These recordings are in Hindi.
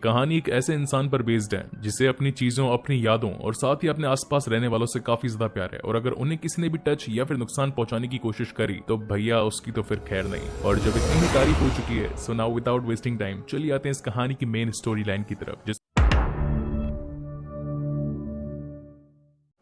कहानी एक ऐसे इंसान पर बेस्ड है जिसे अपनी चीजों, अपनी यादों और साथ ही अपने आसपास रहने वालों से काफी ज्यादा प्यार है, और अगर उन्हें किसी ने भी टच या फिर नुकसान पहुंचाने की कोशिश करी तो भैया उसकी तो फिर खैर नहीं। और जब इतनी ही तारीफ हो चुकी है, so now without wasting time चलिए आते हैं इस कहानी की मेन स्टोरी लाइन की तरफ,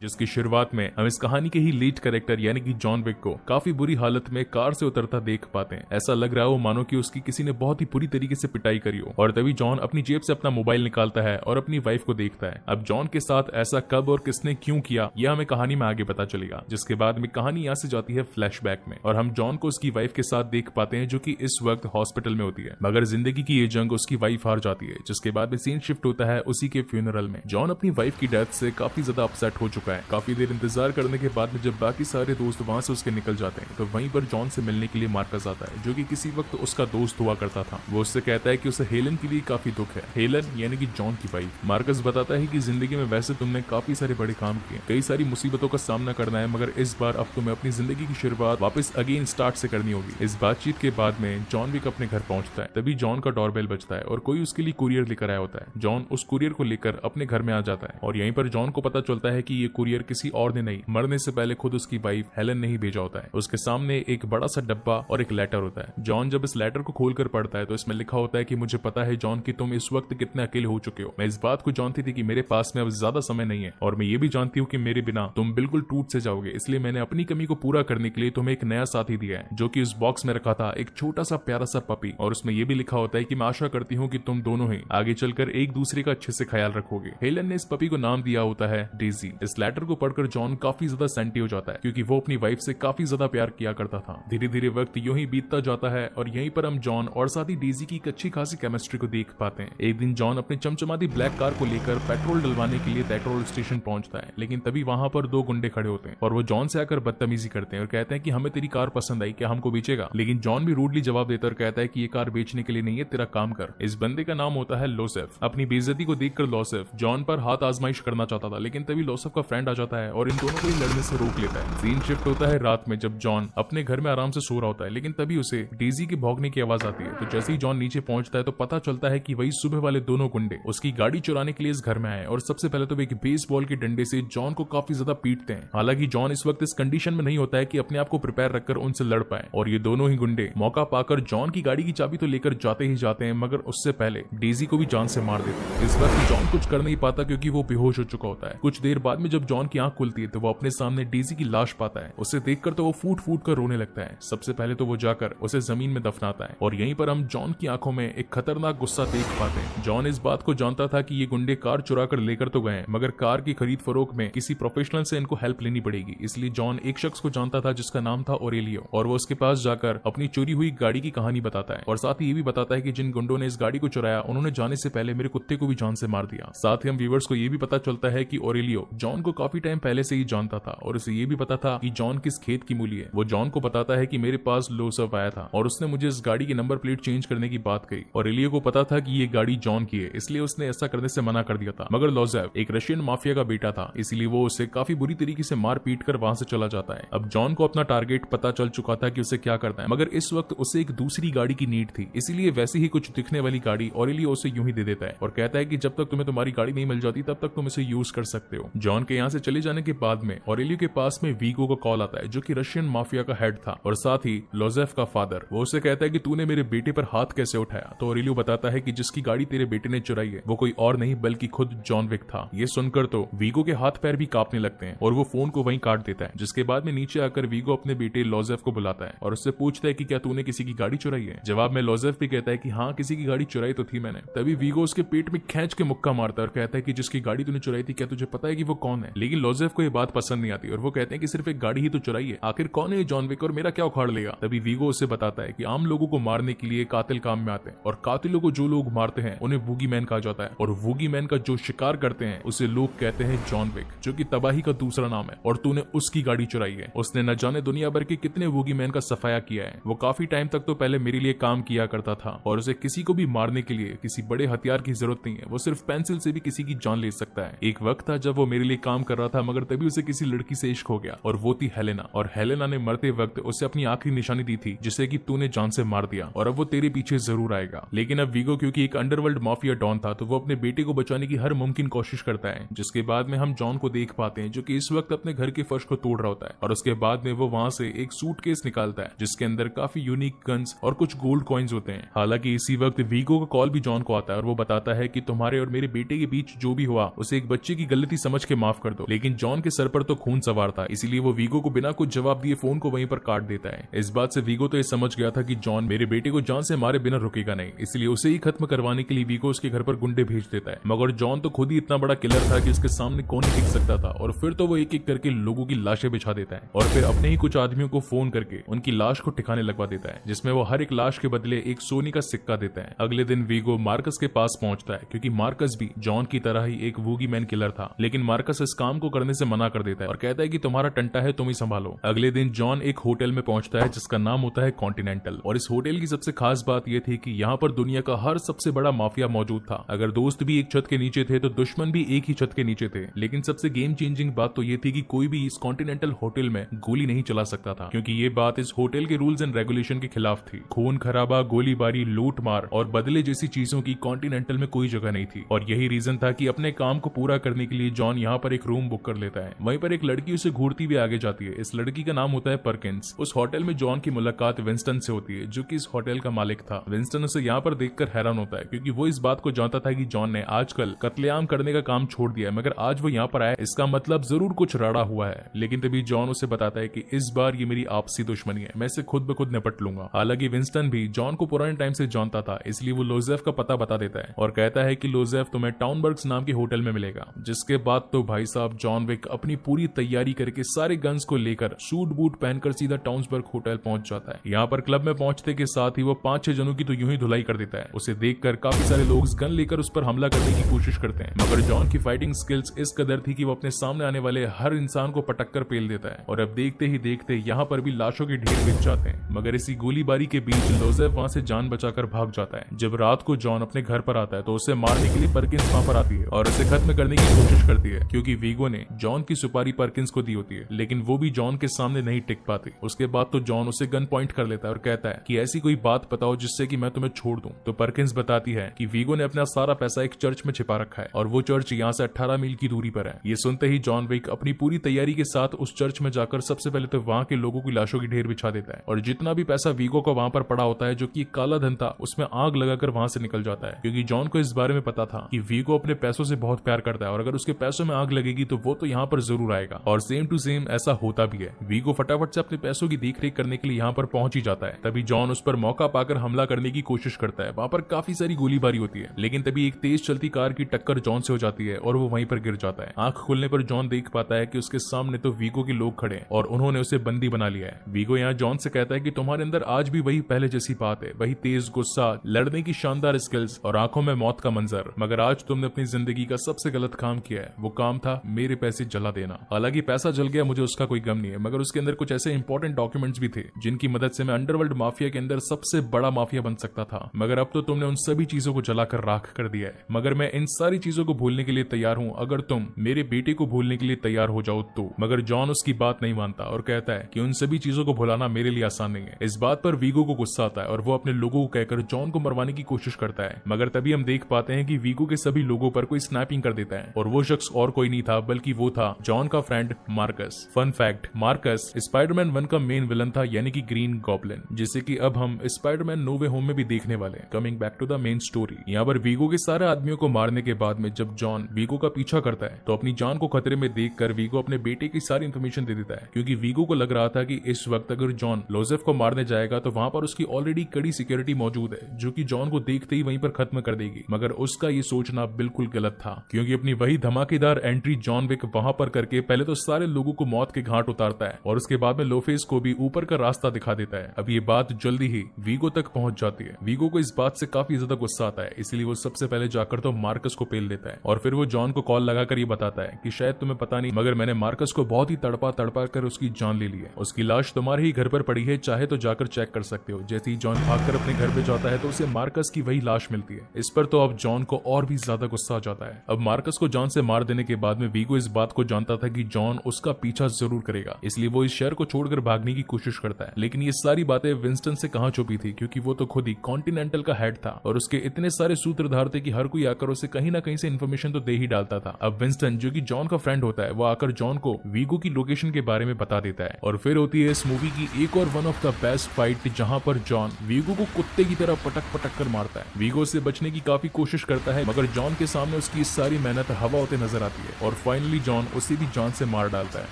जिसकी शुरुआत में हम इस कहानी के ही लीड कैरेक्टर यानी कि जॉन विक को काफी बुरी हालत में कार से उतरता देख पाते हैं। ऐसा लग रहा हो मानो कि उसकी किसी ने बहुत ही बुरी तरीके से पिटाई करी हो, और तभी जॉन अपनी जेब से अपना मोबाइल निकालता है और अपनी वाइफ को देखता है। अब जॉन के साथ ऐसा कब और किसने क्यों किया यह हमें कहानी में आगे पता चलेगा, जिसके बाद में कहानी यहाँ से जाती है फ्लैशबैक में, और हम जॉन को उसकी वाइफ के साथ देख पाते हैं जो कि इस वक्त हॉस्पिटल में होती है। मगर जिंदगी की ये जंग उसकी वाइफ हार जाती है, जिसके बाद में सीन शिफ्ट होता है उसी के फ्यूनरल में। जॉन अपनी वाइफ की डेथ से काफी ज्यादा अपसेट हो चुका है। काफी देर इंतजार करने के बाद में जब बाकी सारे दोस्त वहां से उसके निकल जाते हैं तो वहीं पर जॉन से मिलने के लिए मार्कस आता है, जो कि किसी वक्त उसका दोस्त हुआ करता था। वो उससे कहता है कि उसे हेलन के लिए काफी दुख है। हेलन यानी कि जॉन की वाइफ। मार्कस बताता है कि जिंदगी में वैसे तुमने काफी सारे बड़े काम किए, कई सारी मुसीबतों का सामना करना है, मगर इस बार अब तुम्हें अपनी जिंदगी की शुरुआत वापस अगेन स्टार्ट से करनी होगी। इस बातचीत के बाद में जॉन विक अपने घर पहुंचता है। तभी जॉन का डोरबेल बजता है और कोई उसके लिए कुरियर लेकर आया होता है। जॉन उस कुरियर को लेकर अपने घर में आ जाता है, और यहीं पर जॉन को पता चलता है कि ये कुरियर किसी और ने नहीं, मरने से पहले खुद उसकी वाइफ हेलन ने ही भेजा होता है। उसके सामने एक बड़ा सा डब्बा और एक लेटर होता है। जॉन जब इस लेटर को खोलकर पढ़ता है तो इसमें लिखा होता है कि मुझे पता है जॉन कि तुम इस वक्त कितने अकेले हो चुके हो। मैं इस बात को जानती थी कि मेरे पास में अब ज्यादा समय नहीं है, और मैं ये भी जानती हूँ कि मेरे बिना तुम बिल्कुल टूट से जाओगे, इसलिए मैंने अपनी कमी को पूरा करने के लिए तुम्हें एक नया साथी दिया है, जो कि उस बॉक्स में रखा था एक छोटा सा प्यारा सा पपी। और उसमें यह भी लिखा होता है कि मैं आशा करती हूँ कि तुम दोनों ही आगे चलकर एक दूसरे का अच्छे से ख्याल रखोगे। हेलन ने इस पपी को नाम दिया होता है डेजी। इस लेटर को पढ़कर जॉन काफी ज्यादा सेंटी हो जाता है, क्योंकि वो अपनी वाइफ से काफी ज्यादा प्यार किया करता था। धीरे धीरे वक्त यूं ही बीतता जाता है, और यहीं पर हम जॉन और साथ ही डेजी की एक अच्छी खासी केमिस्ट्री को देख पाते हैं। एक दिन जॉन अपनी चमचमाती ब्लैक कार को लेकर पेट्रोल डलवाने के लिए पेट्रोल स्टेशन पहुंचता है, लेकिन तभी वहां पर दो गुंडे खड़े होते हैं और वो जॉन से आकर बदतमीजी करते हैं और कहते हैं कि हमें तेरी कार पसंद आई, क्या हमको बेचेगा? लेकिन जॉन भी रूडली जवाब देता और कहता है कि ये कार बेचने के लिए नहीं है, तेरा काम कर। इस बंदे का नाम होता है लोसेफ। अपनी बेइज्जती को देखकर लोसेफ जॉन पर हाथ आजमाइश करना चाहता था, लेकिन तभी लोसेफ का फ्रेंड आ जाता है और इन दोनों को ही लड़ने से रोक लेता है। सीन शिफ्ट होता है रात में, जब जॉन अपने घर में आराम से सो रहा होता है, लेकिन तभी उसे डेजी के भौंकने की आवाज आती है। तो जैसे ही जॉन नीचे पहुंचता है तो पता चलता है कि वही सुबह वाले दोनों गुंडे उसकी गाड़ी चुराने के लिए इस घर में आए, और सबसे पहले तो वे एक बेसबॉल के डंडे से जॉन को काफी ज्यादा पीटते हैं। हालांकि जॉन इस वक्त इस कंडीशन में नहीं होता है कि अपने आप को प्रिपेयर रखकर उनसे लड़ पाए, और ये दोनों ही गुंडे मौका पाकर जॉन की गाड़ी की चाबी तो लेकर जाते ही जाते हैं, मगर उससे पहले डेजी को भी जान से मार देते हैं। इस वक्त जॉन कुछ कर नहीं पाता क्योंकि वो बेहोश हो चुका होता है। कुछ देर बाद में जब जॉन की आंख खुलती है तो वो अपने सामने डेजी की लाश पाता है। उसे देखकर तो वो फूट फूट कर रोने लगता है। सबसे पहले तो वो जाकर उसे जमीन में दफनाता है, और यहीं पर हम जॉन की आंखों में एक खतरनाक गुस्सा देख पाते हैं। जॉन इस बात को जानता था कि ये गुंडे कार चुरा कर लेकर तो गए, मगर कार की खरीद फरोख्त में किसी प्रोफेशनल से इनको हेल्प लेनी पड़ेगी। इसलिए जॉन एक शख्स को जानता था जिसका नाम था ओरेलियो, और वो उसके पास जाकर अपनी चोरी हुई गाड़ी की कहानी बताता है, और साथ ही ये भी बताता है कि जिन गुंडों ने इस गाड़ी को चुराया उन्होंने जाने से पहले मेरे कुत्ते को भी जान से मार दिया। साथ ही हम व्यूअर्स को ये भी पता चलता है कि ओरेलियो जॉन को काफी टाइम पहले से ही जानता था, और उसे ये भी पता था कि जॉन किस खेत की मूली है। वो जॉन को बताता है कि मेरे पास लोसेफ आया था और उसने मुझे इस गाड़ी की नंबर प्लेट चेंज करने की बात कही, और एलियो को पता था कि ये गाड़ी जॉन की है, इसलिए उसने ऐसा करने से मना कर दिया था। मगर लोसेफ एक रशियन माफिया का बेटा था, इसलिए वो उसे काफी बुरी तरीके से मार पीट कर वहां से चला जाता है। अब जॉन को अपना टारगेट पता चल चुका था कि उसे क्या करना है, मगर इस वक्त उसे एक दूसरी गाड़ी की नीड थी, इसीलिए वैसी ही कुछ दिखने वाली गाड़ी ऑरेलियो उसे यूं ही दे देता है और कहता है कि जब तक तुम्हें तुम्हारी गाड़ी नहीं मिल जाती तब तक तुम इसे यूज कर सकते हो। जॉन के यहाँ से चले जाने के बाद में ऑरेलियो के पास में वीगो का कॉल आता है, जो कि रशियन माफिया का हेड था और साथ ही लोसेफ का फादर। वो उसे कहता है कि तूने मेरे बेटे पर हाथ कैसे उठाया? तो ऑरेलियो बताता है कि जिसकी गाड़ी तेरे बेटे ने चुराई है वो कोई और नहीं बल्कि खुद जॉन विक था। ये सुनकर तो वीगो के हाथ पैर भी कांपने लगते हैं और वो फोन को वहीं काट देता है। जिसके बाद में नीचे आकर वीगो अपने बेटे लोसेफ को बुलाता है और उससे पूछता है कि क्या तूने किसी की गाड़ी चुराई है? जवाब में लोसेफ भी कहता है कि हाँ, किसी की गाड़ी चुराई तो थी मैंने। तभी वीगो उसके पेट में खींच के मुक्का मारता है और कहता है कि जिसकी गाड़ी तूने चुराई थी क्या तुझे पता है कि वो कौन है? लेकिन लोसेफ को ये बात पसंद नहीं आती और वो कहते हैं कि सिर्फ एक गाड़ी ही तो चुराई है, आखिर कौन है जॉन विक और मेरा क्या उखाड़ लेगा? तभी वीगो उसे बताता है कि आम लोगों को मारने के लिए कातिल काम में आते हैं और कातिलों को जो लोग मारते हैं उन्हें वूगी मैन कहा जाता है, और वूगी मैन का जो शिकार करते हैं उसे लोग कहते हैं जॉन विक, जो कि तबाही का दूसरा नाम है। और तूने उसकी गाड़ी चुराई है। उसने न जाने दुनिया भर के कितने वूगी मैन का सफाया किया है। वो काफी टाइम तक तो पहले मेरे लिए काम किया करता था और उसे किसी को भी मारने के लिए किसी बड़े हथियार की जरूरत नहीं है, वो सिर्फ पेंसिल से भी किसी की जान ले सकता है। एक वक्त था जब वो मेरे लिए काम काम कर रहा था, मगर तभी उसे किसी लड़की से इश्क हो गया और वो थी हेलेना। और हेलेना ने मरते वक्त उसे अपनी आखिरी निशानी दी थी, जिसे कि तूने जान से मार दिया और अब वो तेरे पीछे जरूर आएगा। लेकिन अब वीगो क्योंकि एक अंडरवर्ल्ड माफिया डॉन था, तो वो अपने बेटे को बचाने की हर मुमकिन कोशिश करता है। जिसके बाद में हम जॉन को देख पाते हैं जो कि इस वक्त अपने घर के फर्श को तोड़ रहा होता है, और उसके बाद में वो वहां से एक सूटकेस निकालता है जिसके अंदर काफी यूनिक गन्स और कुछ गोल्ड कॉइन्स होते हैं। हालांकि इसी वक्त वीगो का कॉल भी जॉन को आता है और वो बताता है कि तुम्हारे और मेरे बेटे के बीच जो भी हुआ उसे एक बच्चे की गलती समझ के माफ कर दो। लेकिन जॉन के सर पर तो खून सवार था, इसीलिए वो वीगो को बिना कुछ जवाब दिए फोन को वहीं पर काट देता है। इस बात से वीगो तो ये समझ गया था कि जॉन मेरे बेटे को जान से मारे बिना रुकेगा नहीं, इसलिए उसे ही खत्म करवाने के लिए वीगो उसके घर पर गुंडे भेज देता है। मगर जॉन तो खुद ही इतना बड़ा किलर था कि उसके सामने कौन ही टिक सकता था, और फिर तो वो एक एक करके लोगों की लाशें बिछा देता है और फिर अपने ही कुछ आदमियों को फोन करके उनकी लाश को ठिकाने लगवा देता है, जिसमें वो हर एक लाश के बदले एक सोने का सिक्का देता है। अगले दिन वीगो मार्कस के पास पहुंचता है क्योंकि मार्कस भी जॉन की तरह ही एक वूगी मैन किलर था, लेकिन मार्कस इस काम को करने से मना कर देता है और कहता है कि तुम्हारा टंटा है, तुम ही संभालो। अगले दिन जॉन एक होटल में पहुंचता है जिसका नाम होता है कॉन्टिनेंटल, और इस होटल की सबसे खास बात यह थी कि यहाँ पर दुनिया का हर सबसे बड़ा माफिया मौजूद था। अगर दोस्त भी एक छत के नीचे थे तो दुश्मन भी एक ही छत के नीचे थे। लेकिन सबसे गेम चेंजिंग बात तो ये थी कि कोई भी इस कॉन्टिनेंटल होटल में गोली नहीं चला सकता था, क्योंकि ये बात इस होटल के रूल्स एंड रेगुलेशन के खिलाफ थी। खून खराबा, गोलीबारी, लूट मार और बदले जैसी चीजों की कॉन्टिनेंटल में कोई जगह नहीं थी, और यही रीजन था कि अपने काम को पूरा करने के लिए जॉन यहाँ पर एक रूम बुक कर लेता है। वहीं पर एक लड़की उसे घूरती हुई आगे जाती है। इस लड़की का नाम होता है परकिंस। उस होटल में जॉन की मुलाकात विंस्टन से होती है जो कि इस होटल का मालिक था। विंस्टन उसे यहाँ पर देखकर हैरान होता है क्योंकि वो इस बात को जानता था कि जॉन ने आजकल कत्लेआम करने का काम छोड़ दिया है, मगर आज वो यहाँ पर आया, इसका मतलब जरूर कुछ राड़ा हुआ है। लेकिन तभी जॉन उसे बताता है कि इस बार ये मेरी आपसी दुश्मनी है, मैं इसे खुद ब खुद निपट लूंगा। हालांकि विंस्टन भी जॉन को पुराने टाइम से जानता था, इसलिए वो लोजेफ का पता बता देता है और कहता है कि लोजेफ तुम्हें टाउनबर्ग्स नाम के होटल में मिलेगा। जिसके बाद तो भाई साहब जॉन विक अपनी पूरी तैयारी करके सारे गन्स को लेकर सूट बूट पहनकर सीधा टाउन्सबर्ग होटल पहुंच जाता है। यहाँ पर क्लब में पहुंचते के साथ ही वो 5-6 जनों की तो यूं ही धुलाई कर देता है। उसे देखकर काफी सारे लोग गन लेकर उस पर हमला करने की कोशिश करते हैं, मगर जॉन की फाइटिंग स्किल्स इस कदर थी कि वो अपने सामने आने वाले हर इंसान को पटक कर पेल देता है। और अब देखते ही देखते यहाँ पर भी लाशों के ढेर बिछ जाते हैं। मगर इसी गोलीबारी के बीच लोजेफ वहां से जान बचाकर भाग जाता है। जब रात को जॉन अपने घर पर आता है तो उसे मारने के लिए परकिंस वहां पर आती है और उसे खत्म करने की कोशिश करती है, क्योंकि वीगो ने जॉन की सुपारी परकिंस को दी होती है, लेकिन वो भी जॉन के सामने नहीं टिक पाती। उसके बाद तो जॉन उसे गन पॉइंट कर लेता है और कहता है कि ऐसी कोई बात बताओ जिससे कि मैं तुम्हें छोड़ दूं। तो परकिंस बताती है कि वीगो ने अपना सारा पैसा एक चर्च में छिपा रखा है और वो चर्च यहाँ से 18 मील की दूरी पर है। ये सुनते ही जॉन विक अपनी पूरी तैयारी के साथ उस चर्च में जाकर सबसे पहले तो वहाँ के लोगों की लाशों की ढेर बिछा देता है, और जितना भी पैसा वीगो को वहाँ पर पड़ा होता है जो कि काला धन था, उसमें आग लगाकर वहाँ से निकल जाता है, क्योंकि जॉन को इस बारे में पता था कि वीगो अपने पैसों से बहुत प्यार करता है और अगर उसके पैसों में आग लगेगी तो वो तो यहाँ पर जरूर आएगा। और सेम टू सेम ऐसा होता भी है। वीगो फटाफट से अपने पैसों की देखरेख करने के लिए यहाँ पर पहुंच ही जाता है। तभी जॉन उस पर मौका पाकर हमला करने की कोशिश करता है। वहाँ पर काफी सारी गोलीबारी होती है, लेकिन तभी एक तेज चलती कार की टक्कर जॉन से हो जाती है और वो वहीं पर गिर जाता है। आंख खुलने पर जॉन देख पाता है कि उसके सामने तो वीगो के लोग खड़े और उन्होंने उसे बंदी बना लिया है। वीगो यहाँ जॉन से कहता है कि तुम्हारे अंदर आज भी वही पहले जैसी बात है, वही तेज गुस्सा, लड़ने की शानदार स्किल्स और आंखों में मौत का मंजर, मगर आज तुमने अपनी जिंदगी का सबसे गलत काम किया है। वो काम था मेरे पैसे जला देना। हालांकि पैसा जल गया, मुझे उसका कोई गम नहीं है, मगर उसके अंदर कुछ ऐसे इंपॉर्टेंट डॉक्यूमेंट्स भी थे जिनकी मदद से मैं अंडरवर्ल्ड माफिया के अंदर सबसे बड़ा माफिया बन सकता था, मगर अब तो तुमने उन सभी चीजों को जलाकर राख कर दिया है। मगर मैं इन सारी चीजों को भूलने के लिए तैयार हूँ अगर तुम मेरे बेटे को भूलने के लिए तैयार हो जाओ तो। मगर जॉन उसकी बात नहीं मानता और कहता है कि उन सभी चीजों को भुलाना मेरे लिए आसान नहीं है। इस बात पर वीगो को गुस्सा आता है और वो अपने लोगों को कहकर जॉन को मरवाने की कोशिश करता है, मगर तभी हम देख पाते हैं कि वीगो के सभी लोगों पर कोई स्नैपिंग कर देता है और वो शख्स और कोई नहीं था बल्कि वो था जॉन का friend Marcus. Fun fact, Marcus Spiderman 1 का मेन विलन था, यानी कि ग्रीन गॉब्लिन, जिसे कि अब हम स्पाइडरमैन नो वे होम में भी देखने वाले। Coming back to the main story, यहाँ पर वीगो के सारे आदमियों को मारने के बाद में जब जॉन वीगो का पीछा करता है तो अपनी जान को खतरे में देखकर वीगो अपने बेटे की सारी इन्फॉर्मेशन दे देता है, क्योंकि वीगो को लग रहा था कि इस वक्त अगर जॉन लोजेफ को मारने जाएगा तो वहां पर उसकी ऑलरेडी कड़ी सिक्योरिटी मौजूद है जो कि जॉन को देखते ही वहीं पर खत्म कर देगी। मगर उसका ये सोचना बिल्कुल गलत था, क्योंकि अपनी वही धमाकेदार एंट्री जॉन विक वहां पर करके पहले तो सारे लोगों को मौत के घाट उतारता है और उसके बाद में लोफेस को भी ऊपर का रास्ता दिखा देता है। अब ये बात जल्दी ही वीगो तक पहुंच जाती है। वीगो को इस बात से काफी ज्यादा गुस्सा आता है, इसलिए वो सबसे पहले जाकर तो मार्कस को पेल देता है और फिर वो जॉन को कॉल लगाकर ये बताता है कि शायद तुम्हें पता नहीं, मगर मैंने मार्कस को बहुत ही तड़पा तड़पा कर उसकी जान ले ली है। उसकी लाश तुम्हारे ही घर पर पड़ी है, चाहे तो जाकर चेक कर सकते हो। जैसे ही जॉन भागकर अपने घर पे जाता है तो उसे मार्कस की वही लाश मिलती है। इस पर तो अब जॉन को और भी ज्यादा गुस्सा आ जाता है। अब मार्कस को जान से मार देने के बाद में वीगो इस बात को जानता था कि जॉन उसका पीछा जरूर करेगा, इसलिए वो इस शहर को छोड़कर भागने की कोशिश करता है। लेकिन ये सारी बातें विंस्टन से कहां छुपी थी, क्योंकि वो तो खुद ही कॉन्टिनेंटल का हेड था और उसके इतने सारे सूत्रधार थे कि हर कोई आकर उसे कहीं ना कहीं से इन्फॉर्मेशन तो दे ही डालता था। अब विंस्टन जो कि जॉन का फ्रेंड होता है, वो आकर जॉन को वीगो की लोकेशन के बारे में बता देता है। और फिर होती है इस मूवी की एक और one of the best fight, जहां पर जॉन वीगो को कुत्ते की तरह पटक पटक कर मारता है। वीगो से बचने की काफी कोशिश करता है, मगर जॉन के सामने उसकी सारी मेहनत हवा होते नजर आती है और फाइनली जॉन उसे भी जान से मार डालता है।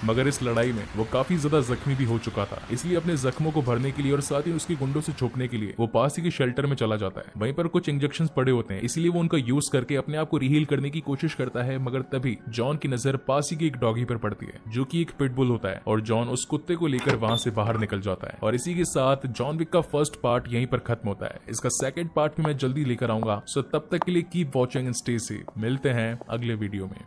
मगर इस लड़ाई में वो काफी ज्यादा जख्मी भी हो चुका था, इसलिए अपने जख्मों को भरने के लिए और साथ ही उसकी गुंडों से छुपने के लिए वो पास ही के शेल्टर में चला जाता है। वहीं पर कुछ इंजेक्शन पड़े होते हैं, इसलिए वो उनका यूज करके अपने आप को रिहील करने की कोशिश करता है। मगर तभी जॉन की नजर पास ही के एक डॉगी पर पड़ती है, जो कि एक पिटबुल होता है, और जॉन उस कुत्ते को लेकर वहां से बाहर निकल जाता है। और इसी के साथ जॉन विक का फर्स्ट पार्ट यहीं पर खत्म होता है। इसका सेकंड पार्ट भी मैं जल्दी लेकर आऊंगा, सो तब तक के लिए keep watching and stay safe. मिलते हैं अगले वीडियो में।